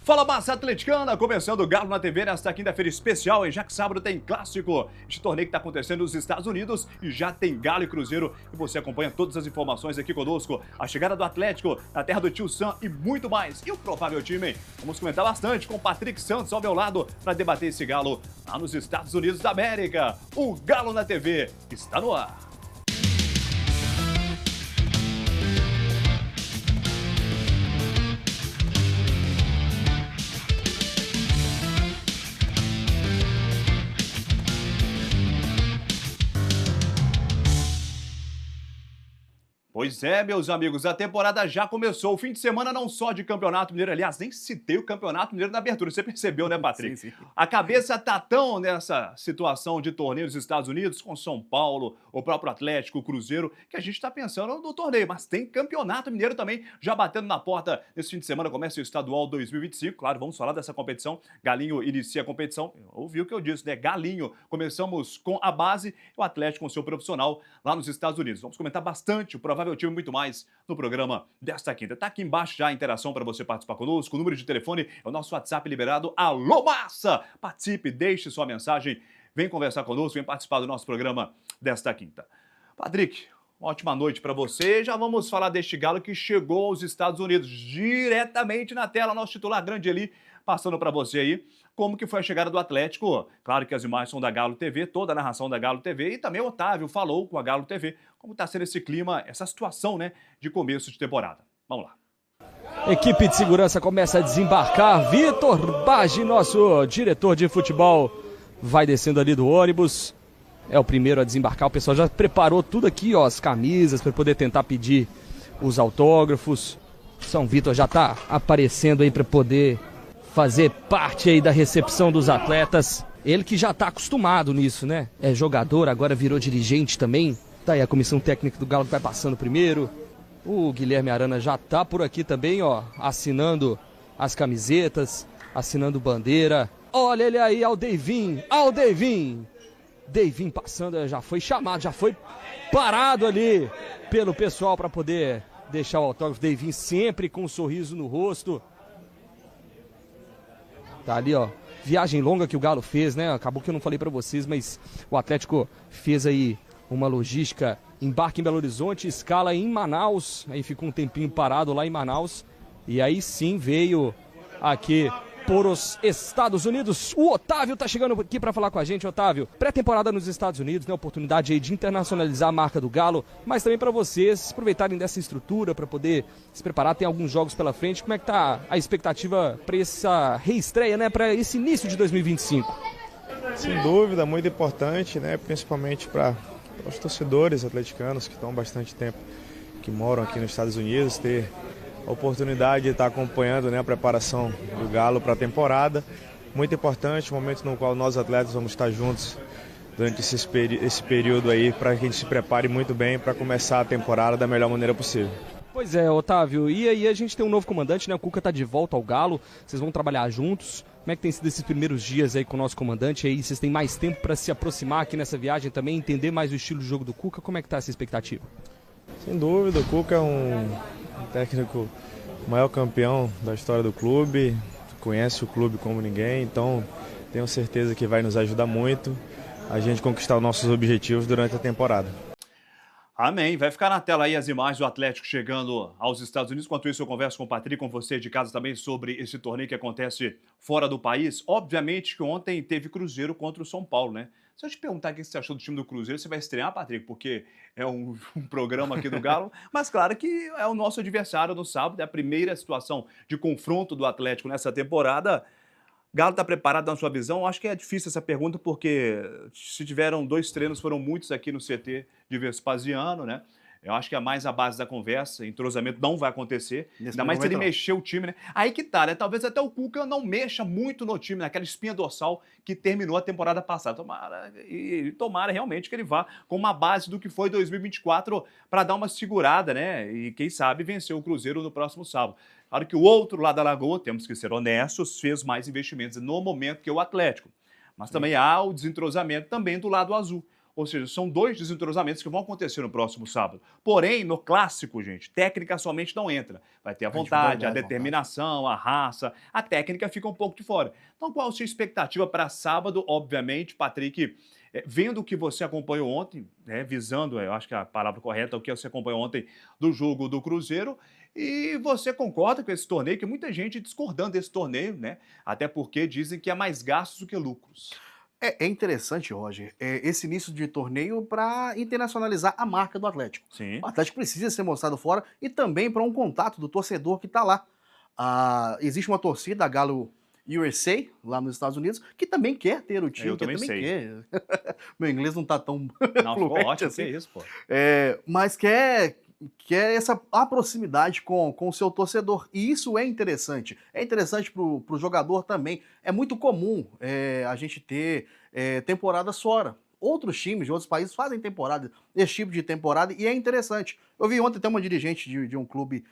Fala, massa atleticana! Começando o Galo na TV nesta quinta-feira especial, e já que sábado tem clássico. Este torneio que está acontecendo nos Estados Unidos e já tem Galo e Cruzeiro. E você acompanha todas as informações aqui conosco. A chegada do Atlético, na terra do Tio Sam e muito mais. E o provável time. Vamos comentar bastante com o Patrick Santos ao meu lado para debater esse Galo lá nos Estados Unidos da América. O Galo na TV está no ar. Pois é, meus amigos, a temporada já começou. O fim de semana não só de Campeonato Mineiro, aliás, nem citei o Campeonato Mineiro na abertura. Você percebeu, né, Patrick? Sim, sim. A cabeça tá tão nessa situação de torneio dos Estados Unidos, com São Paulo, o próprio Atlético, o Cruzeiro, que a gente tá pensando no torneio. Mas tem Campeonato Mineiro também, já batendo na porta. Nesse fim de semana começa o Estadual 2025. Claro, vamos falar dessa competição. Galinho inicia a competição. Ouviu o que eu disse, né? Galinho. Começamos com a base, o Atlético com o seu profissional lá nos Estados Unidos. Vamos comentar bastante o provável time, muito mais no programa desta quinta. Tá aqui embaixo já a interação para você participar conosco. O número de telefone é o nosso WhatsApp liberado. Alô, massa! Participe, deixe sua mensagem. Vem conversar conosco, vem participar do nosso programa desta quinta. Patrick, uma ótima noite para você. Já vamos falar deste Galo que chegou aos Estados Unidos diretamente na tela. Nosso titular grande ali, passando para você aí. Como que foi a chegada do Atlético? Claro que as imagens são da Galo TV, toda a narração da Galo TV, e também o Otávio falou com a Galo TV como está sendo esse clima, essa situação, né, de começo de temporada. Vamos lá. Equipe de segurança começa a desembarcar. Vitor Bage, nosso diretor de futebol, vai descendo ali do ônibus. É o primeiro a desembarcar. O pessoal já preparou tudo aqui, ó, as camisas para poder tentar pedir os autógrafos. São Vitor já está aparecendo aí para poder fazer parte aí da recepção dos atletas. Ele que já está acostumado nisso, né? É jogador, agora virou dirigente também. Tá aí a comissão técnica do Galo que vai passando primeiro. O Guilherme Arana já tá por aqui também, ó, assinando as camisetas, assinando bandeira. Olha ele aí, Aldevin, Aldevin. Devin passando, já foi chamado, já foi parado ali pelo pessoal para poder deixar o autógrafo. Devin sempre com um sorriso no rosto. Tá ali, ó, viagem longa que o Galo fez, né? Acabou que eu não falei pra vocês, mas o Atlético fez aí uma logística, embarque em Belo Horizonte, escala em Manaus, aí ficou um tempinho parado lá em Manaus, e aí sim veio aqui por os Estados Unidos. O Otávio tá chegando aqui para falar com a gente. Otávio, pré-temporada nos Estados Unidos, né? Oportunidade aí de internacionalizar a marca do Galo, mas também para vocês aproveitarem dessa estrutura para poder se preparar. Tem alguns jogos pela frente. Como é que tá a expectativa para essa reestreia, né? Para esse início de 2025? Sem dúvida, muito importante, né? Principalmente para os torcedores atleticanos que estão há bastante tempo, que moram aqui nos Estados Unidos, ter a oportunidade de estar acompanhando, né, a preparação do Galo para a temporada. Muito importante, momento no qual nós atletas vamos estar juntos durante esse período aí, para que a gente se prepare muito bem para começar a temporada da melhor maneira possível. Pois é, Otávio, e aí a gente tem um novo comandante, né? O Cuca tá de volta ao Galo, vocês vão trabalhar juntos. Como é que tem sido esses primeiros dias aí com o nosso comandante? Aí vocês têm mais tempo para se aproximar aqui nessa viagem também, entender mais o estilo de jogo do Cuca. Como é que tá essa expectativa? Sem dúvida, o Cuca é um técnico, maior campeão da história do clube, conhece o clube como ninguém, então tenho certeza que vai nos ajudar muito a gente conquistar os nossos objetivos durante a temporada. Amém. Vai ficar na tela aí as imagens do Atlético chegando aos Estados Unidos. Enquanto isso, eu converso com o Patrick, com você de casa também, sobre esse torneio que acontece fora do país. Obviamente que ontem teve Cruzeiro contra o São Paulo, né? Se eu te perguntar o que você achou do time do Cruzeiro, você vai estrear, Patrick, porque é um programa aqui do Galo. Mas claro que é o nosso adversário no sábado, é a primeira situação de confronto do Atlético nessa temporada. Galo está preparado na sua visão? Acho que é difícil essa pergunta, porque se tiveram 2 treinos, foram muitos aqui no CT de Vespasiano, né? Eu acho que é mais a base da conversa, entrosamento não vai acontecer, ainda mais se ele mexer o time, né? Aí que tá, né? Talvez até o Cuca não mexa muito no time, naquela espinha dorsal que terminou a temporada passada. Tomara realmente que ele vá com uma base do que foi 2024 para dar uma segurada, né? E quem sabe vencer o Cruzeiro no próximo sábado. Claro que o outro lado da Lagoa, temos que ser honestos, fez mais investimentos no momento que o Atlético. Mas também há o desentrosamento também do lado azul. Ou seja, são 2 desentrosamentos que vão acontecer no próximo sábado. Porém, no clássico, gente, técnica somente não entra. Vai ter a vontade, a determinação, a raça, a técnica fica um pouco de fora. Então, qual a sua expectativa para sábado? Obviamente, Patrick, vendo o que você acompanhou ontem, né, visando, eu acho que a palavra correta é o que você acompanhou ontem do jogo do Cruzeiro, e você concorda com esse torneio, que muita gente discordando desse torneio, né? Até porque dizem que é mais gastos do que lucros. É interessante, Roger, esse início de torneio para internacionalizar a marca do Atlético. Sim. O Atlético precisa ser mostrado fora e também para um contato do torcedor que está lá. Existe uma torcida, a Galo USA, lá nos Estados Unidos, que também quer ter o time, Eu que também também sei. quer. Meu inglês não está tão Não, ficou fluente ótimo, assim. que isso, pô. Mas quer essa a proximidade com o seu torcedor. E isso é interessante. É interessante para o jogador também. É muito comum a gente ter temporadas fora. Outros times de outros países fazem temporada, esse tipo de temporada, e é interessante. Eu vi ontem até uma dirigente de um clube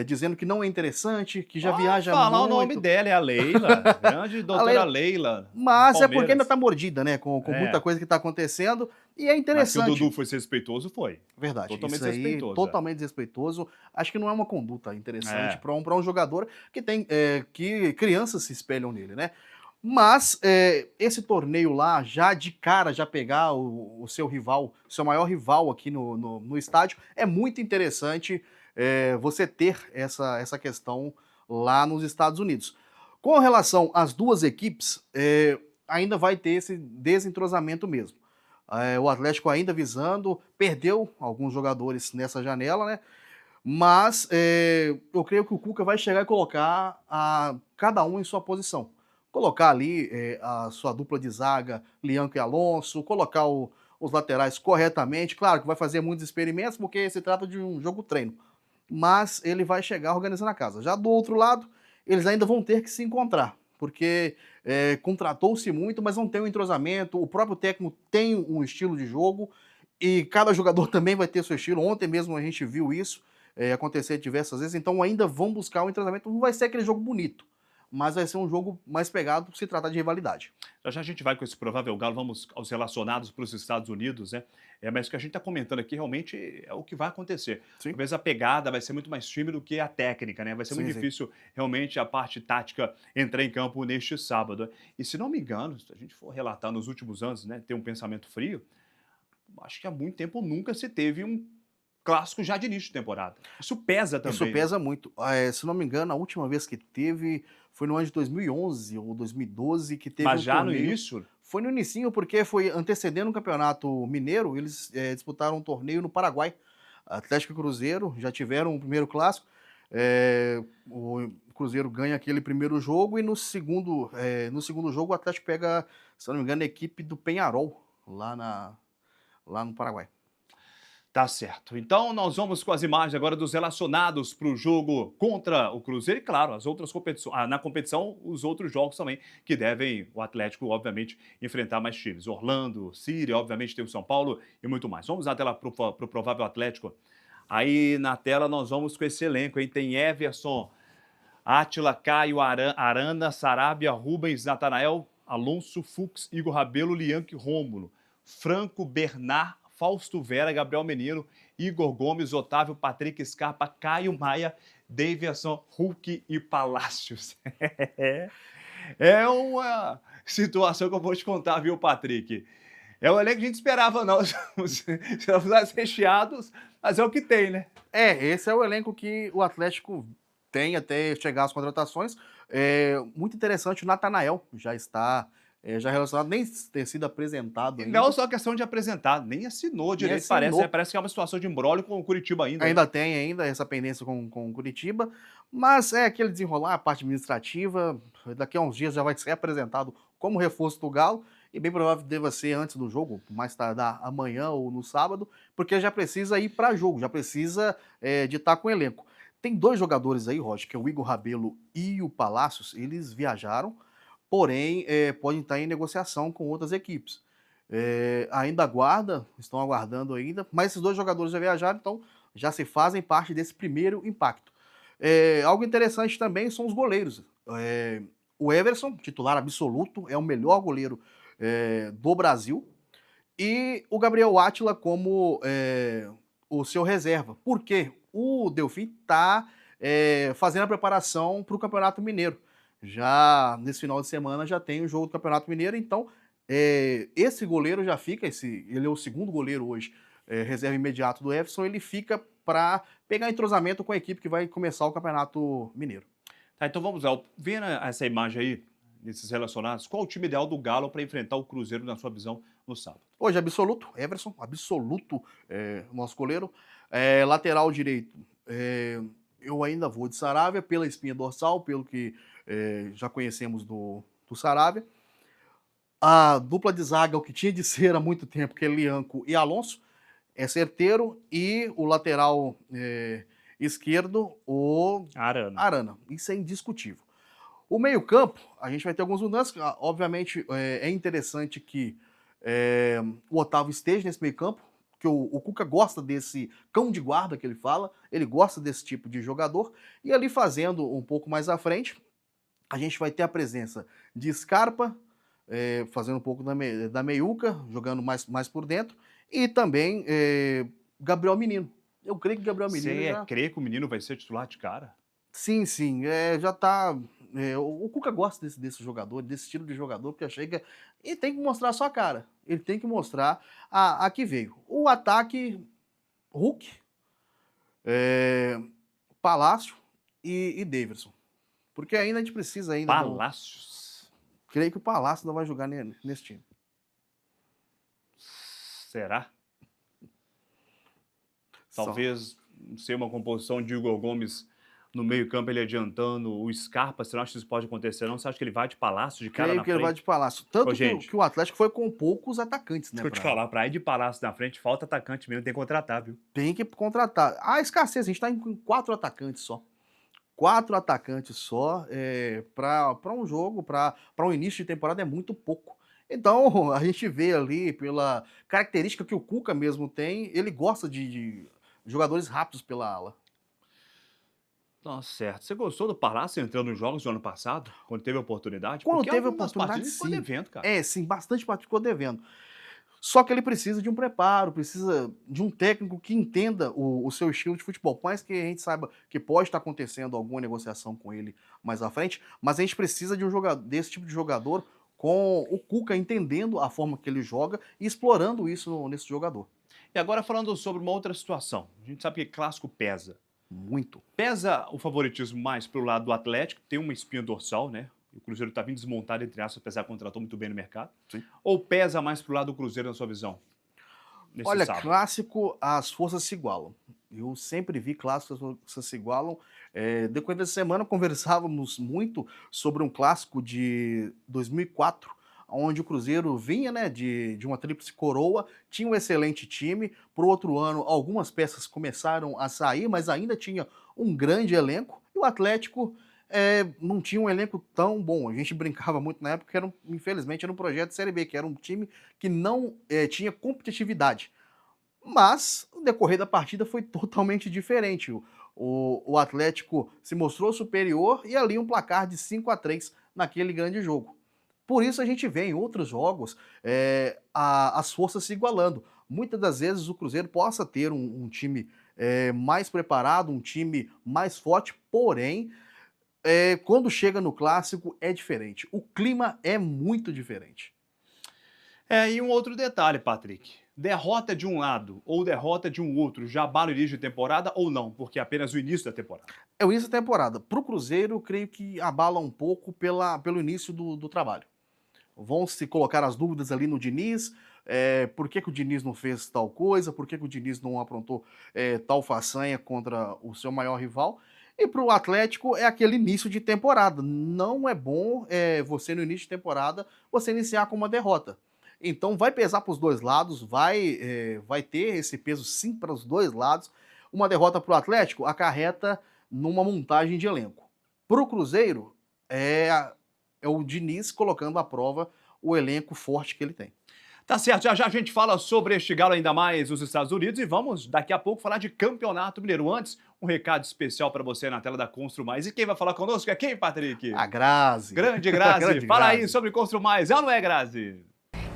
dizendo que não é interessante, que já viaja falar muito. o nome dela, é a Leila, grande doutora Leila. Mas é porque Palmeiras. ainda está mordida, né? Com muita coisa que está acontecendo. E é Mas que o interessante. Dudu foi respeitoso, foi. Verdade. Totalmente Isso aí, desrespeitoso, totalmente desrespeitoso. Acho que não é uma conduta interessante É. para um jogador que tem que crianças se espelham nele, né? Mas esse torneio lá, já de cara, já pegar o seu rival, seu maior rival aqui no estádio, é muito interessante você ter essa questão lá nos Estados Unidos. Com relação às duas equipes, ainda vai ter esse desentrosamento mesmo. O Atlético ainda visando, perdeu alguns jogadores nessa janela, né? Mas eu creio que o Cuca vai chegar e colocar cada um em sua posição. Colocar ali a sua dupla de zaga, Lianco e Alonso, colocar os laterais corretamente. Claro que vai fazer muitos experimentos, porque se trata de um jogo treino. Mas ele vai chegar organizando a casa. Já do outro lado, eles ainda vão ter que se encontrar, porque contratou-se muito, mas não tem um entrosamento. O próprio técnico tem um estilo de jogo e cada jogador também vai ter seu estilo. Ontem mesmo a gente viu isso acontecer diversas vezes, então ainda vão buscar um entrosamento. Não vai ser aquele jogo bonito, mas vai ser um jogo mais pegado por se tratar de rivalidade. Já já a gente vai com esse provável Galo, vamos aos relacionados para os Estados Unidos, né? Mas o que a gente está comentando aqui realmente é o que vai acontecer. Sim. Talvez a pegada vai ser muito mais firme do que a técnica, né? Vai ser muito Sim. difícil realmente a parte tática entrar em campo neste sábado. E se não me engano, se a gente for relatar nos últimos anos, né, ter um pensamento frio, acho que há muito tempo nunca se teve um clássico já de início de temporada. Isso pesa também. Isso pesa muito. Se não me engano, a última vez que teve foi no ano de 2011 ou 2012 que teve Mas um já no torneio. início? Foi no inicinho, porque foi antecedendo o Campeonato Mineiro, eles disputaram um torneio no Paraguai. Atlético e Cruzeiro já tiveram o primeiro clássico. O Cruzeiro ganha aquele primeiro jogo e no segundo jogo o Atlético pega, se não me engano, a equipe do Peñarol, lá no Paraguai. Tá certo. Então nós vamos com as imagens agora dos relacionados para o jogo contra o Cruzeiro e, claro, as outras competições. Na competição, os outros jogos também que devem o Atlético, obviamente, enfrentar mais times. Orlando, Síria, obviamente tem o São Paulo e muito mais. Vamos na tela para o provável Atlético. Aí na tela nós vamos com esse elenco, hein? Tem Everson, Átila, Caio, Arana, Sarabia, Rubens, Natanael, Alonso, Fux, Igor Rabelo, Lianque, Rômulo, Franco, Bernard, Fausto Vera, Gabriel Menino, Igor Gomes, Otávio, Patrick Scarpa, Caio Maia, Davidson, Hulk e Palácios. É uma situação que eu vou te contar, viu, Patrick? É o elenco que a gente esperava, não. Os recheados, mas é o que tem, né? Esse é o elenco que o Atlético tem até chegar às contratações. Muito interessante, o Natanael já está já relacionado, nem ter sido apresentado ainda. Não só questão de apresentar, nem assinou direito, parece. Né? Parece que é uma situação de imbróglio com o Curitiba ainda. Ainda tem essa pendência com o Curitiba, mas é aquele desenrolar, a parte administrativa, daqui a uns dias já vai ser apresentado como reforço do Galo, e bem provável que deva ser antes do jogo, mais tardar amanhã ou no sábado, porque já precisa ir para jogo, já precisa de estar com o elenco. Tem dois jogadores aí, Roger, que é o Igor Rabelo e o Palácios, eles viajaram, porém podem estar em negociação com outras equipes. Ainda estão aguardando ainda, mas esses dois jogadores já viajaram, então já se fazem parte desse primeiro impacto. Algo interessante também são os goleiros. O Everson, titular absoluto, é o melhor goleiro do Brasil, e o Gabriel Átila como o seu reserva. Por quê? O Delfim está fazendo a preparação para o Campeonato Mineiro. Já nesse final de semana já tem o jogo do Campeonato Mineiro, então esse goleiro já fica, ele é o segundo goleiro hoje, reserva imediato do Everson, ele fica para pegar entrosamento com a equipe que vai começar o Campeonato Mineiro. Tá, então vamos lá. Vendo essa imagem aí, desses relacionados, qual o time ideal do Galo para enfrentar o Cruzeiro, na sua visão, no sábado? Hoje, absoluto, Everson, absoluto, nosso goleiro. Lateral direito, eu ainda vou de Saravia, pela espinha dorsal, pelo que já conhecemos do Saravia. A dupla de zaga, o que tinha de ser há muito tempo, que é Lianco e Alonso, é certeiro, e o lateral esquerdo, o Arana. Isso é indiscutível. O meio-campo, a gente vai ter algumas mudanças. Obviamente, é interessante que o Otávio esteja nesse meio-campo, que o Cuca gosta desse cão de guarda que ele fala, ele gosta desse tipo de jogador, e ali fazendo um pouco mais à frente, a gente vai ter a presença de Scarpa, fazendo um pouco da meiuca, jogando mais por dentro, e também Gabriel Menino. Eu creio que Gabriel Menino Você crê que o menino vai ser titular de cara? Sim, já tá... o Cuca gosta desse jogador, desse estilo de jogador, porque chega e tem que mostrar a sua cara. Ele tem que mostrar a que veio. O ataque, Hulk, Palácio e Daverson. Porque ainda a gente precisa ainda... Palácios? Creio que o Palácio não vai jogar nesse time. Será? Talvez ser uma composição de Igor Gomes no meio-campo, ele adiantando o Scarpa. Você não acha que isso pode acontecer, não? Você acha que ele vai de Palácio, de cara Creio na que frente? ele vai de Palácio. Tanto que o Atlético foi com poucos atacantes, né? Deixa eu te falar, pra ir de Palácio na frente, falta atacante mesmo, tem que contratar, viu? Tem que contratar. A escassez, a gente tá em 4 atacantes só. 4 atacantes só para um jogo, para um início de temporada é muito pouco. Então, a gente vê ali, pela característica que o Cuca mesmo tem, ele gosta de jogadores rápidos pela ala. Nossa, certo. Você gostou do Palácio entrando nos jogos do ano passado, quando teve a oportunidade? Quando Porque teve a algumas oportunidade, partidas ficou sim. devendo, cara. Sim, bastante parte ficou devendo. Só que ele precisa de um preparo, precisa de um técnico que entenda o seu estilo de futebol. Por mais que a gente saiba que pode estar acontecendo alguma negociação com ele mais à frente, mas a gente precisa de um jogador, desse tipo de jogador, com o Cuca entendendo a forma que ele joga e explorando isso nesse jogador. E agora falando sobre uma outra situação. A gente sabe que clássico pesa. Muito. Pesa o favoritismo mais pelo lado do Atlético, tem uma espinha dorsal, né? O Cruzeiro está vindo desmontado, entre aspas, apesar que contratou muito bem no mercado. Sim. Ou pesa mais pro lado do Cruzeiro, na sua visão? Olha, sábado? clássico, as forças se igualam. Eu sempre vi clássicos, as forças se igualam. Depois dessa semana, conversávamos muito sobre um clássico de 2004, onde o Cruzeiro vinha, né, de uma tríplice coroa, tinha um excelente time. Para o outro ano, algumas peças começaram a sair, mas ainda tinha um grande elenco. E o Atlético não tinha um elenco tão bom. A gente brincava muito na época que, infelizmente, era um projeto de Série B, que era um time que não tinha competitividade. Mas o decorrer da partida foi totalmente diferente. O Atlético se mostrou superior e ali um placar de 5-3 naquele grande jogo. Por isso a gente vê em outros jogos as forças se igualando. Muitas das vezes o Cruzeiro possa ter um time mais preparado, um time mais forte, porém, quando chega no clássico é diferente. O clima é muito diferente. E um outro detalhe, Patrick. Derrota de um lado ou derrota de um outro já abala o início de temporada ou não? Porque é apenas o início da temporada. É o início da temporada. Para o Cruzeiro, eu creio que abala um pouco pelo início do trabalho. Vão se colocar as dúvidas ali no Diniz. Por que o Diniz não fez tal coisa? Por que o Diniz não aprontou tal façanha contra o seu maior rival? E para o Atlético é aquele início de temporada. Não é bom você, no início de temporada, você iniciar com uma derrota. Então vai pesar para os dois lados, vai ter esse peso sim para os dois lados. Uma derrota para o Atlético acarreta numa montagem de elenco. Para o Cruzeiro, é o Diniz colocando à prova o elenco forte que ele tem. Tá certo, já a gente fala sobre este Galo ainda mais nos Estados Unidos e vamos daqui a pouco falar de Campeonato Mineiro. Antes, um recado especial para você na tela da Constru Mais. E quem vai falar conosco é quem, Patrick? A Grazi. Grande Grazi. Fala aí sobre Constru Mais, é ou não é, Grazi?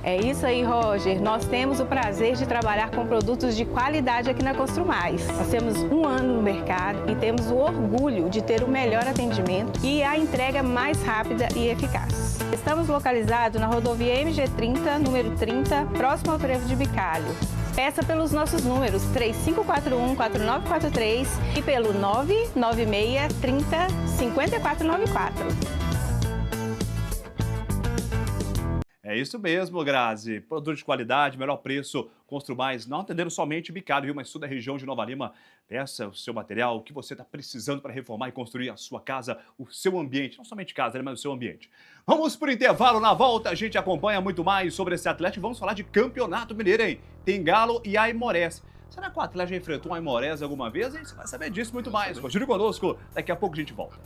É isso aí, Roger. Nós temos o prazer de trabalhar com produtos de qualidade aqui na Construmais. Nós temos 1 ano no mercado e temos o orgulho de ter o melhor atendimento e a entrega mais rápida e eficaz. Estamos localizados na rodovia MG30, número 30, próximo ao Trevo de Bicalho. Peça pelos nossos números 3541-4943 e pelo 996-30-5494. É isso mesmo, Grazi. Produto de qualidade, melhor preço, Construmais, não atendendo somente Bicalho, mas toda a região de Nova Lima. Peça o seu material, o que você está precisando para reformar e construir a sua casa, o seu ambiente. Não somente casa, mas o seu ambiente. Vamos para o intervalo. Na volta, a gente acompanha muito mais sobre esse Atlético. Vamos falar de Campeonato Mineiro, hein? Tem Galo e Aimorés. Será que o Atlético já enfrentou um Aimorés alguma vez? Hein? Você vai saber disso muito mais. Continue conosco. Daqui a pouco a gente volta.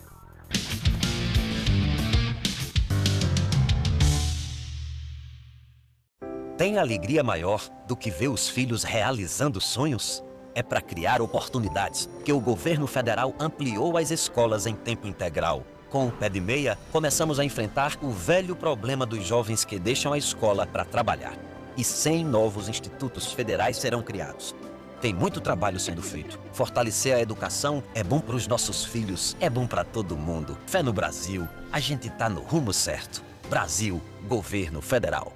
Tem alegria maior do que ver os filhos realizando sonhos? É para criar oportunidades que o governo federal ampliou as escolas em tempo integral. Com o Pé de Meia, começamos a enfrentar o velho problema dos jovens que deixam a escola para trabalhar. E 100 novos institutos federais serão criados. Tem muito trabalho sendo feito. Fortalecer a educação é bom para os nossos filhos, é bom para todo mundo. Fé no Brasil, a gente tá no rumo certo. Brasil, Governo Federal.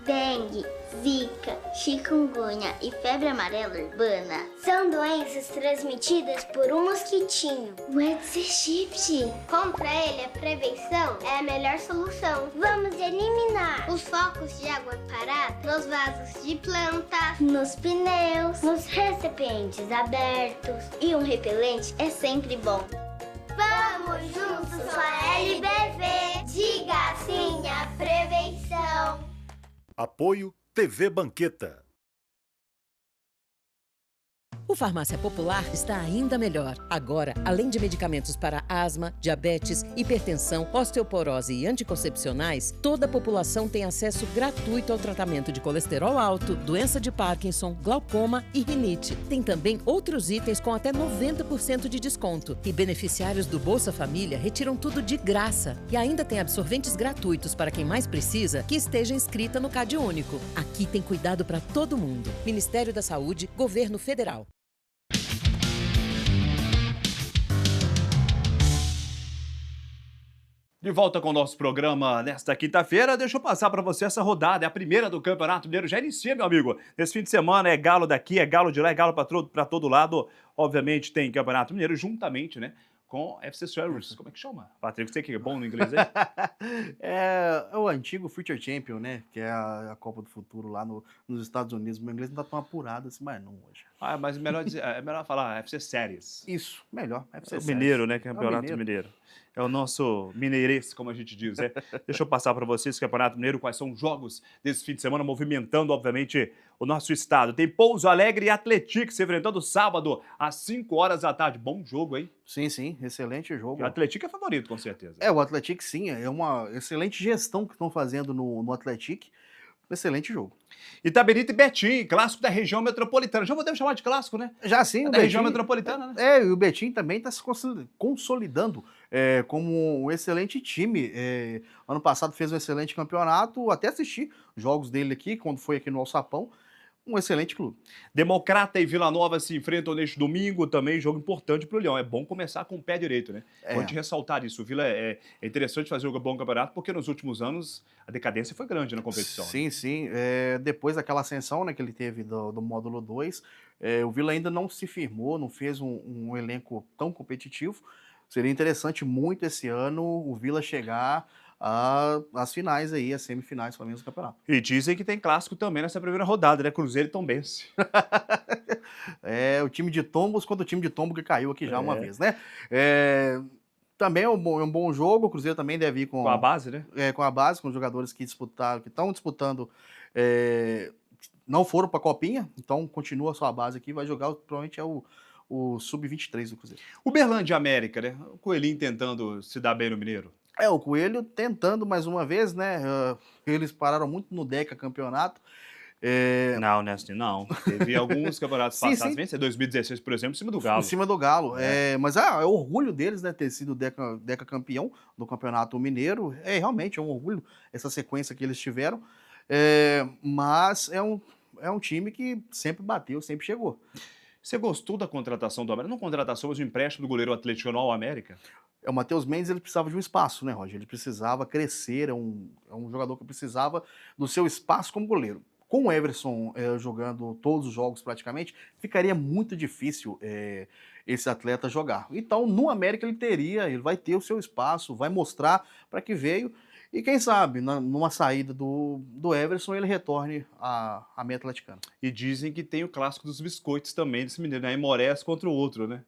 Dengue, zika, chikungunya e febre amarela urbana são doenças transmitidas por um mosquitinho, o Aedes aegypti. Contra ele, a prevenção é a melhor solução. Vamos eliminar os focos de água parada nos vasos de plantas, nos pneus, nos recipientes abertos. E um repelente é sempre bom. Vamos juntos com a LBV. Diga sim à prevenção. Apoio TV Banqueta. O Farmácia Popular está ainda melhor. Agora, além de medicamentos para asma, diabetes, hipertensão, osteoporose e anticoncepcionais, toda a população tem acesso gratuito ao tratamento de colesterol alto, doença de Parkinson, glaucoma e rinite. Tem também outros itens com até 90% de desconto. E beneficiários do Bolsa Família retiram tudo de graça. E ainda tem absorventes gratuitos para quem mais precisa que esteja inscrita no Cade Único. Aqui tem cuidado para todo mundo. Ministério da Saúde, Governo Federal. De volta com o nosso programa nesta quinta-feira, deixa eu passar para você essa rodada, é a primeira do Campeonato Mineiro, já inicia, meu amigo. Nesse fim de semana é galo daqui, é galo de lá, é galo para todo lado. Obviamente tem Campeonato Mineiro juntamente, né, com FC Series. Como é que chama? Patrick, você que é bom no inglês aí? É o antigo Future Champion, né, que é a Copa do Futuro lá nos Estados Unidos. Meu inglês não tá tão apurado assim, mas não hoje. Ah, mas é melhor falar FC Series. Isso, melhor. FC É o Series. mineiro, né, Campeonato Mineiro. É o nosso mineirês, como a gente diz, né? Deixa eu passar para vocês o Campeonato Mineiro, quais são os jogos desse fim de semana, movimentando, obviamente, o nosso estado. Tem Pouso Alegre e Atlético se enfrentando sábado, às 5 horas da tarde. Bom jogo, hein? Sim, sim, excelente jogo. O Atlético é favorito, com certeza. É, o Atlético sim, é uma excelente gestão que estão fazendo no Atlético. Excelente jogo. Itaberita e Betim, clássico da região metropolitana. Já podemos chamar de clássico, né? Já sim, É o da região metropolitana, né? É, e o Betim também está se consolidando como um excelente time. Ano passado fez um excelente campeonato, até assisti jogos dele aqui, quando foi aqui no Alçapão. Um excelente clube. Democrata e Vila Nova se enfrentam neste domingo, também jogo importante para o Leão. É bom começar com o pé direito, né? Pode ressaltar isso. O Vila é interessante fazer um bom campeonato, porque nos últimos anos a decadência foi grande na competição. Sim, né? sim. Depois daquela ascensão, né, que ele teve do módulo 2, o Vila ainda não se firmou, não fez um elenco tão competitivo. Seria interessante muito esse ano o Vila chegar às finais aí, as semifinais, pelo menos, do campeonato. E dizem que tem clássico também nessa primeira rodada, né? Cruzeiro e Tombense. O time de Tombos contra o time de Tombo que caiu aqui já uma vez, né? Também é um bom jogo, o Cruzeiro também deve ir com a base, né? Com a base, com os jogadores que estão disputando, não foram para a Copinha, então continua a sua base aqui, vai jogar, provavelmente é o Sub-23 do Cruzeiro. Uberlândia e América, né? O Coelhinho tentando se dar bem no Mineiro. O Coelho tentando mais uma vez, né? Eles pararam muito no Deca campeonato. Não, né? Assim, não. Teve alguns campeonatos passados, vencer 2016, por exemplo, em cima do Galo. Em cima do Galo. Mas é orgulho deles, né? Ter sido Deca campeão do Campeonato Mineiro. Realmente é um orgulho essa sequência que eles tiveram. Mas é um time que sempre bateu, sempre chegou. Você gostou da contratação do América? Não contratação, mas o empréstimo do goleiro atleticano ao América? O Matheus Mendes ele precisava de um espaço, né, Roger? Ele precisava crescer, é um jogador que precisava do seu espaço como goleiro. Com o Everson jogando todos os jogos praticamente, ficaria muito difícil esse atleta jogar. Então, no América ele vai ter o seu espaço, vai mostrar para que veio. E quem sabe, numa saída do Everson, ele retorne à meia atleticana. E dizem que tem o clássico dos biscoitos também desse menino, né? Aimorés contra o outro, né?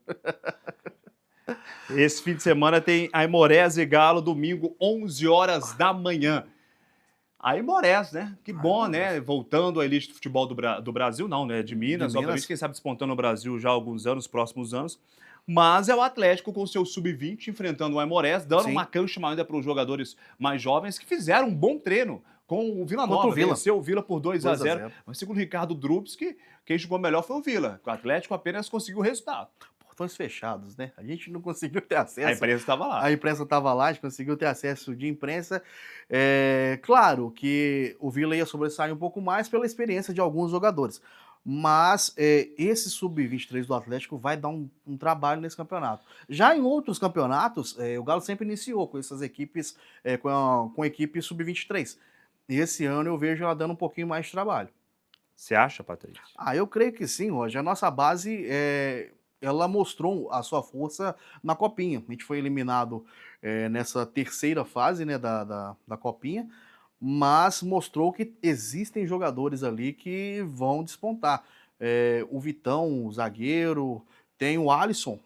Esse fim de semana tem Aimorés e Galo, domingo, 11 horas da manhã. Aimorés, né? Que bom, né? Voltando à elite do futebol do Brasil, não, né? De Minas, obviamente, quem sabe despontando no Brasil já há alguns anos, próximos anos. Mas é o Atlético com o seu sub-20 enfrentando o Aimorés, dando uma cancha ainda para os jogadores mais jovens que fizeram um bom treino com o Vila Nova. Venceu o Vila por 2-0. Mas segundo o Ricardo Drubs, quem jogou melhor foi o Vila. O Atlético apenas conseguiu o resultado. Portões fechados, né? A gente não conseguiu ter acesso. A imprensa estava lá. A imprensa estava lá, a gente conseguiu ter acesso de imprensa. Claro que o Vila ia sobressair um pouco mais pela experiência de alguns jogadores. Mas esse sub-23 do Atlético vai dar um trabalho nesse campeonato. Já em outros campeonatos, o Galo sempre iniciou com essas equipes, com a equipe sub-23. Esse ano eu vejo ela dando um pouquinho mais de trabalho. Você acha, Patrícia? Eu creio que sim, Roger. A nossa base, ela mostrou a sua força na Copinha. A gente foi eliminado nessa terceira fase, né, da Copinha, mas mostrou que existem jogadores ali que vão despontar. O Vitão, o zagueiro, tem o Alisson,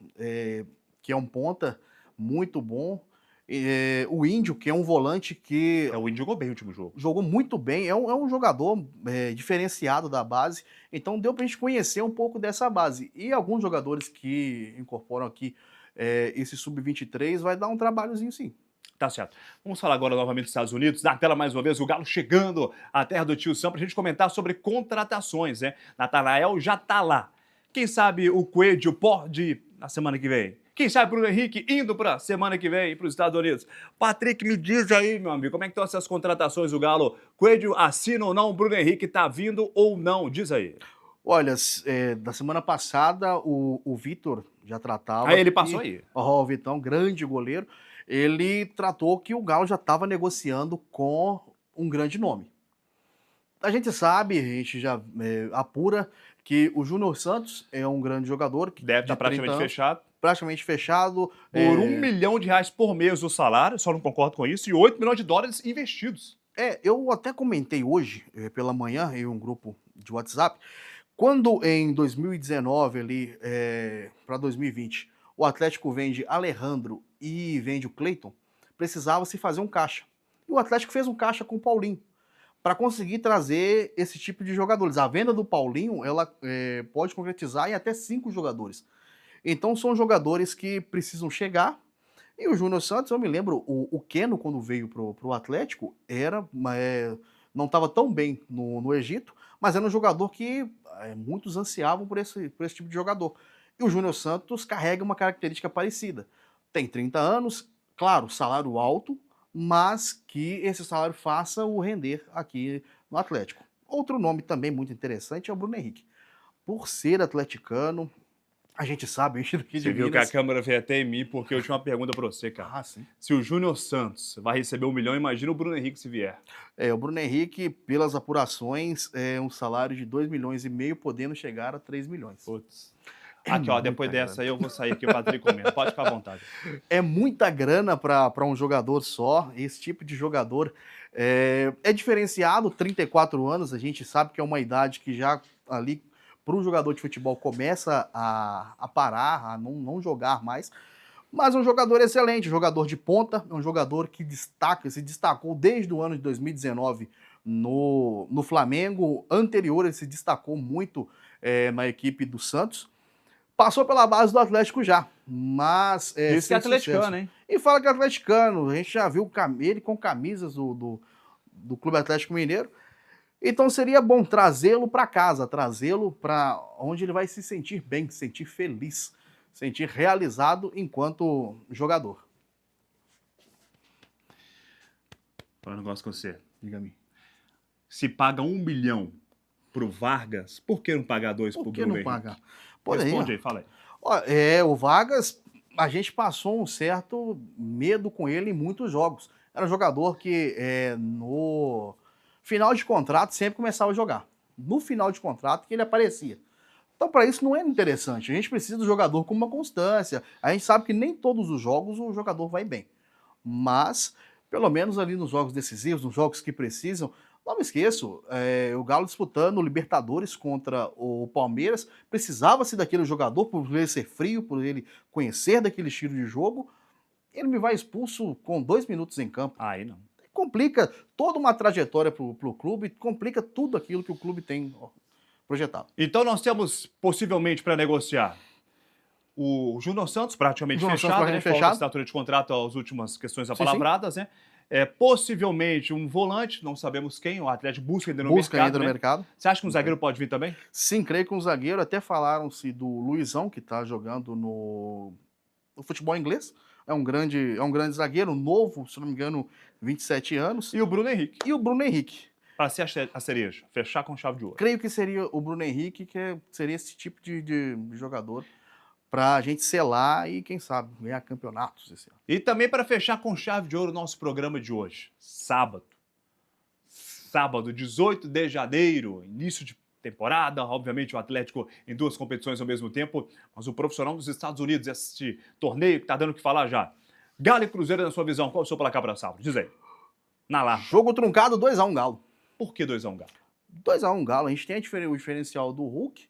que é um ponta muito bom, o Índio, que é um volante que... O Índio jogou bem o último jogo. Jogou muito bem, é um jogador diferenciado da base, então deu pra gente conhecer um pouco dessa base. E alguns jogadores que incorporam aqui esse sub-23 vai dar um trabalhozinho sim. Tá certo. Vamos falar agora novamente dos Estados Unidos. Na tela, mais uma vez, o Galo chegando à terra do tio Sam para a gente comentar sobre contratações, né? Natanael já tá lá. Quem sabe o Coelho pode ir na semana que vem? Quem sabe o Bruno Henrique indo para a semana que vem para os Estados Unidos? Patrick, me diz aí, meu amigo, como é que estão essas contratações do Galo? Coelho assina ou não? O Bruno Henrique tá vindo ou não? Diz aí. Olha, da semana passada, o Vitor já tratava... ele passou aí. O Vitão, grande goleiro. Ele tratou que o Galo já estava negociando com um grande nome. A gente sabe, a gente já apura que o Júnior Santos é um grande jogador. Que deve estar praticamente fechado. Praticamente fechado. Por R$1 milhão por mês o salário, só não concordo com isso, e $8 milhões investidos. Eu até comentei hoje, pela manhã, em um grupo de WhatsApp, quando em 2019, ali, para 2020, o Atlético vende Alejandro e vende o Cleiton, precisava se fazer um caixa. E o Atlético fez um caixa com o Paulinho, para conseguir trazer esse tipo de jogadores. A venda do Paulinho, ela pode concretizar em até 5 jogadores. Então são jogadores que precisam chegar. E o Júnior Santos, eu me lembro, o Keno, quando veio pro Atlético, não estava tão bem no Egito, mas era um jogador que muitos ansiavam por esse tipo de jogador. E o Júnior Santos carrega uma característica parecida. Tem 30 anos, claro, salário alto, mas que esse salário faça o render aqui no Atlético. Outro nome também muito interessante é o Bruno Henrique. Por ser atleticano, a gente sabe, a gente daqui de Você viu Minas... que a câmera veio até em mim, porque eu tinha uma pergunta para você, cara. Sim. Se o Júnior Santos vai receber $1 milhão, imagina o Bruno Henrique se vier. O Bruno Henrique, pelas apurações, um salário de $2,5 milhões, podendo chegar a $3 milhões. Putz. Aqui, ó, depois dessa aí eu vou sair aqui, o Patrick comenta. Pode ficar à vontade. É muita grana para um jogador só. Esse tipo de jogador é diferenciado, 34 anos, a gente sabe que é uma idade que já ali, para um jogador de futebol, começa a parar, a não jogar mais. Mas é um jogador excelente, jogador de ponta, é um jogador que se destacou desde o ano de 2019 no Flamengo. Anterior, ele se destacou muito na equipe do Santos. Passou pela base do Atlético já, mas... Isso que é atleticano, sucesso. hein? E fala que é atleticano, a gente já viu ele com camisas do Clube Atlético Mineiro. Então seria bom trazê-lo para casa, trazê-lo para onde ele vai se sentir bem, se sentir feliz, sentir realizado enquanto jogador. Fala um negócio com você. Diga-me. Se paga 1 milhão pro Vargas, por que não pagar 2 pro Por que Bruno não Henrique? pagar? Poderia. Responde aí, fala aí. Ó, o Vargas, a gente passou um certo medo com ele em muitos jogos. Era um jogador que no final de contrato sempre começava a jogar. No final de contrato que ele aparecia. Então, para isso não é interessante. A gente precisa do jogador com uma constância. A gente sabe que nem todos os jogos o jogador vai bem. Mas, pelo menos ali nos jogos decisivos, nos jogos que precisam, não me esqueço, o Galo disputando o Libertadores contra o Palmeiras, precisava-se daquele jogador por ele ser frio, por ele conhecer daquele estilo de jogo. Ele me vai expulso com 2 minutos em campo. Aí não. Complica toda uma trajetória pro clube, complica tudo aquilo que o clube tem projetado. Então nós temos, possivelmente, para negociar, o Júnior Santos praticamente Júnior Santos fechado, praticamente Falta fechado. a assinatura de contrato, as últimas questões Sim, apalavradas, né? Possivelmente um volante, não sabemos quem, o Atlético busca ainda no Busca mercado, ainda no né? mercado. Você acha que um zagueiro pode vir também? Sim, creio que um zagueiro, até falaram-se do Luizão, que está jogando no futebol inglês. É um grande zagueiro, novo, se não me engano, 27 anos. E o Bruno Henrique, E o Bruno Henrique. para ser a cereja, fechar com chave de ouro. Creio que seria o Bruno Henrique, que seria esse tipo de jogador para a gente selar e, quem sabe, ganhar campeonatos esse ano. E também para fechar com chave de ouro o nosso programa de hoje, sábado. Sábado, 18 de janeiro, início de temporada, obviamente o Atlético em 2 competições ao mesmo tempo, mas o profissional dos Estados Unidos, esse torneio que tá dando o que falar já. Galo e Cruzeiro, na sua visão, qual é o seu placar para sábado? Diz aí. Na lá. Jogo truncado, 2x1 Galo. Por que 2x1 Galo? 2x1 Galo, a gente tem o diferencial do Hulk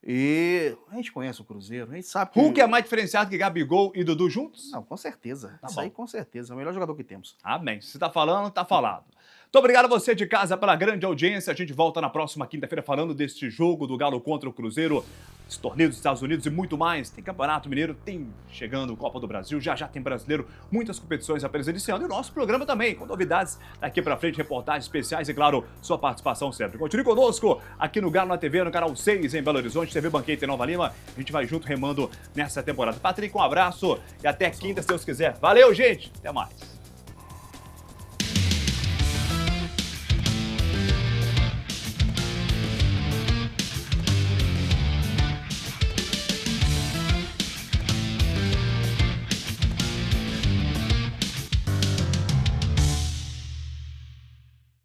e a gente conhece o Cruzeiro, a gente sabe que... Hulk é mais diferenciado que Gabigol e Dudu juntos? Não, com certeza. Tá Isso bom. aí com certeza, é o melhor jogador que temos. Amém. Se tá falando, tá falado. Muito obrigado a você de casa pela grande audiência. A gente volta na próxima quinta-feira falando deste jogo do Galo contra o Cruzeiro, esse torneio dos Estados Unidos e muito mais. Tem Campeonato Mineiro, tem chegando Copa do Brasil, já tem brasileiro, muitas competições apenas iniciando. E o nosso programa também, com novidades daqui pra frente, reportagens especiais e, claro, sua participação sempre. Continue conosco aqui no Galo na TV, no canal 6 em Belo Horizonte, TV Banqueta em Nova Lima. A gente vai junto remando nessa temporada. Patrick, um abraço e até quinta, se Deus quiser. Valeu, gente! Até mais!